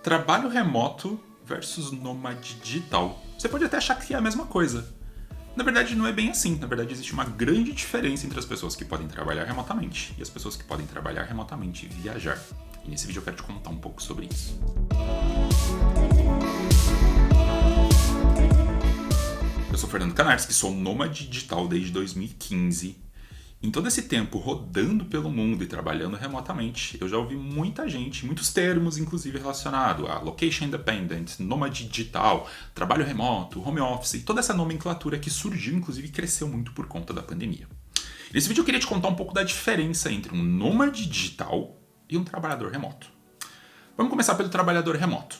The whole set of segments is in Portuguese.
Trabalho remoto versus nômade digital. Você pode até achar que é a mesma coisa. Na verdade, não é bem assim. Na verdade, existe uma grande diferença entre as pessoas que podem trabalhar remotamente e as pessoas que podem trabalhar remotamente e viajar. E nesse vídeo eu quero te contar um pouco sobre isso. Eu sou Fernando Canarski, sou nômade digital desde 2015. Em todo esse tempo rodando pelo mundo e trabalhando remotamente, eu já ouvi muita gente, muitos termos inclusive relacionados a location independent, nômade digital, trabalho remoto, home office e toda essa nomenclatura que surgiu inclusive e cresceu muito por conta da pandemia. Nesse vídeo eu queria te contar um pouco da diferença entre um nômade digital e um trabalhador remoto. Vamos começar pelo trabalhador remoto.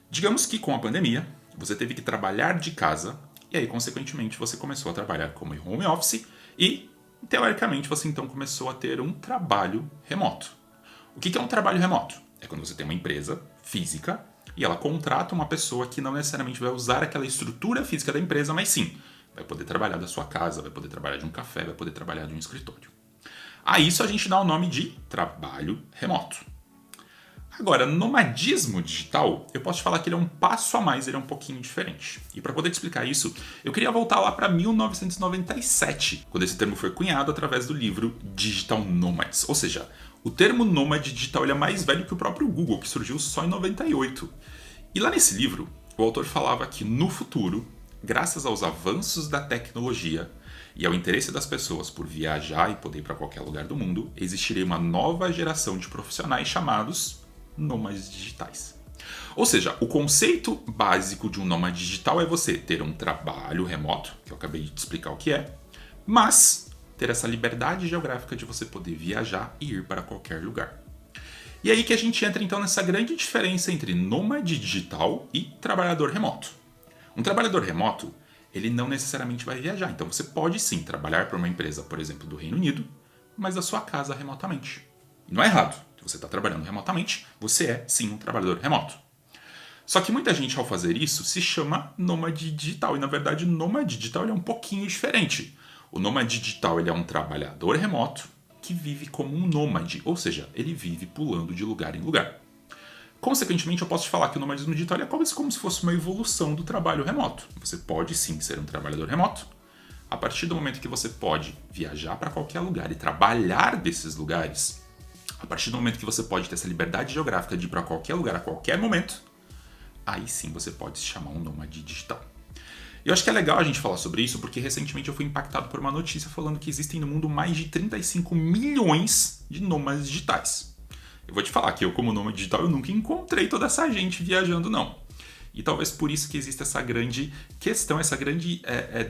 Digamos que com a pandemia você teve que trabalhar de casa e aí consequentemente você começou a trabalhar como home office e teoricamente, você então começou a ter um trabalho remoto. O que é um trabalho remoto? É quando você tem uma empresa física e ela contrata uma pessoa que não necessariamente vai usar aquela estrutura física da empresa, mas sim, vai poder trabalhar da sua casa, vai poder trabalhar de um café, vai poder trabalhar de um escritório. A isso a gente dá o nome de trabalho remoto. Agora, nomadismo digital, eu posso te falar que ele é um passo a mais, ele é um pouquinho diferente. E para poder te explicar isso, eu queria voltar lá para 1997, quando esse termo foi cunhado através do livro Digital Nomads. Ou seja, o termo nômade digital ele é mais velho que o próprio Google, que surgiu só em 98. E lá nesse livro, o autor falava que no futuro, graças aos avanços da tecnologia e ao interesse das pessoas por viajar e poder ir para qualquer lugar do mundo, existiria uma nova geração de profissionais chamados nômades digitais. Ou seja, o conceito básico de um nômade digital é você ter um trabalho remoto, que eu acabei de te explicar o que é, mas ter essa liberdade geográfica de você poder viajar e ir para qualquer lugar. E aí que a gente entra então nessa grande diferença entre nômade digital e trabalhador remoto. Um trabalhador remoto, ele não necessariamente vai viajar, então você pode sim trabalhar para uma empresa, por exemplo, do Reino Unido, mas da sua casa remotamente. E não é errado. Você está trabalhando remotamente, você é sim um trabalhador remoto. Só que muita gente ao fazer isso se chama nômade digital, e na verdade o nômade digital é um pouquinho diferente. O nômade digital ele é um trabalhador remoto que vive como um nômade, ou seja, ele vive pulando de lugar em lugar. Consequentemente, eu posso te falar que o nomadismo digital é quase como se fosse uma evolução do trabalho remoto. Você pode sim ser um trabalhador remoto. A partir do momento que você pode viajar para qualquer lugar e trabalhar desses lugares, a partir do momento que você pode ter essa liberdade geográfica de ir para qualquer lugar a qualquer momento, aí sim você pode se chamar um nômade digital. Eu acho que é legal a gente falar sobre isso porque recentemente eu fui impactado por uma notícia falando que existem no mundo mais de 35 milhões de nômades digitais. Eu vou te falar que eu como nômade digital eu nunca encontrei toda essa gente viajando não. E talvez por isso que existe essa grande questão, essa grande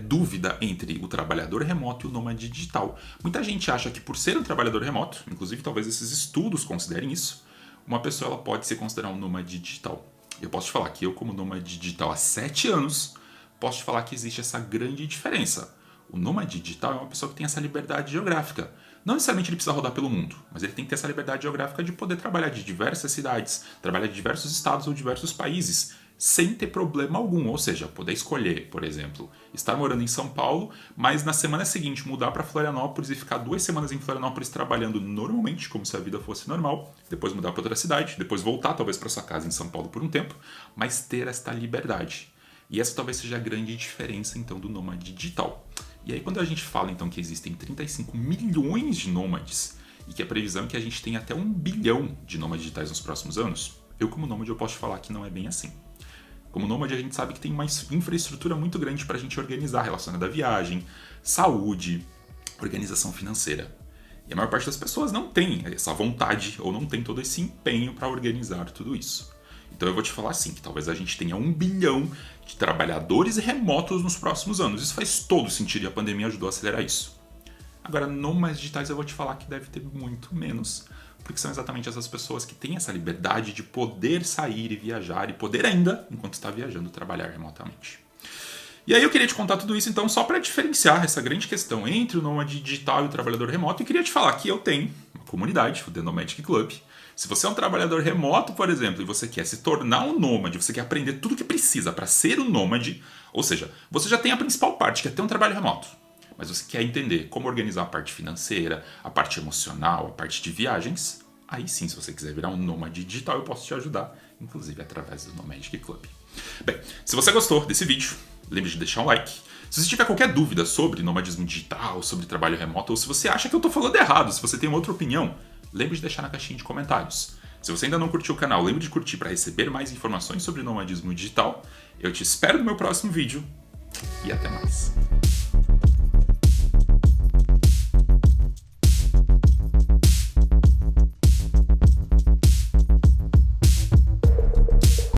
dúvida entre o trabalhador remoto e o nômade digital. Muita gente acha que por ser um trabalhador remoto, inclusive talvez esses estudos considerem isso, uma pessoa ela pode se considerar um nômade digital. Eu posso te falar que eu como nômade digital há 7 anos, posso te falar que existe essa grande diferença. O nômade digital é uma pessoa que tem essa liberdade geográfica. Não necessariamente ele precisa rodar pelo mundo, mas ele tem que ter essa liberdade geográfica de poder trabalhar de diversas cidades, trabalhar de diversos estados ou diversos países, sem ter problema algum, ou seja, poder escolher, por exemplo, estar morando em São Paulo, mas na semana seguinte mudar para Florianópolis e ficar 2 semanas em Florianópolis trabalhando normalmente, como se a vida fosse normal, depois mudar para outra cidade, depois voltar talvez para sua casa em São Paulo por um tempo, mas ter esta liberdade. E essa talvez seja a grande diferença então do nômade digital. E aí quando a gente fala então que existem 35 milhões de nômades e que a previsão é que a gente tenha até 1 bilhão de nômades digitais nos próximos anos, eu como nômade eu posso te falar que não é bem assim. Como nômade, a gente sabe que tem uma infraestrutura muito grande para a gente organizar relacionada à viagem, saúde, organização financeira. E a maior parte das pessoas não tem essa vontade ou não tem todo esse empenho para organizar tudo isso. Então eu vou te falar assim, que talvez a gente tenha 1 bilhão de trabalhadores remotos nos próximos anos. Isso faz todo sentido e a pandemia ajudou a acelerar isso. Agora, nômades digitais eu vou te falar que deve ter muito menos, porque são exatamente essas pessoas que têm essa liberdade de poder sair e viajar e poder ainda, enquanto está viajando, trabalhar remotamente. E aí eu queria te contar tudo isso então só para diferenciar essa grande questão entre o nômade digital e o trabalhador remoto e queria te falar que eu tenho uma comunidade, o The Nomadic Club. Se você é um trabalhador remoto, por exemplo, e você quer se tornar um nômade, você quer aprender tudo o que precisa para ser um nômade, ou seja, você já tem a principal parte, que é ter um trabalho remoto. Mas você quer entender como organizar a parte financeira, a parte emocional, a parte de viagens, aí sim, se você quiser virar um nômade digital, eu posso te ajudar inclusive através do Nomadic Club. Bem, se você gostou desse vídeo, lembre de deixar um like. Se você tiver qualquer dúvida sobre nomadismo digital, sobre trabalho remoto, ou se você acha que eu estou falando errado, se você tem outra opinião, lembre de deixar na caixinha de comentários. Se você ainda não curtiu o canal, lembre de curtir para receber mais informações sobre nomadismo digital. Eu te espero no meu próximo vídeo e até mais.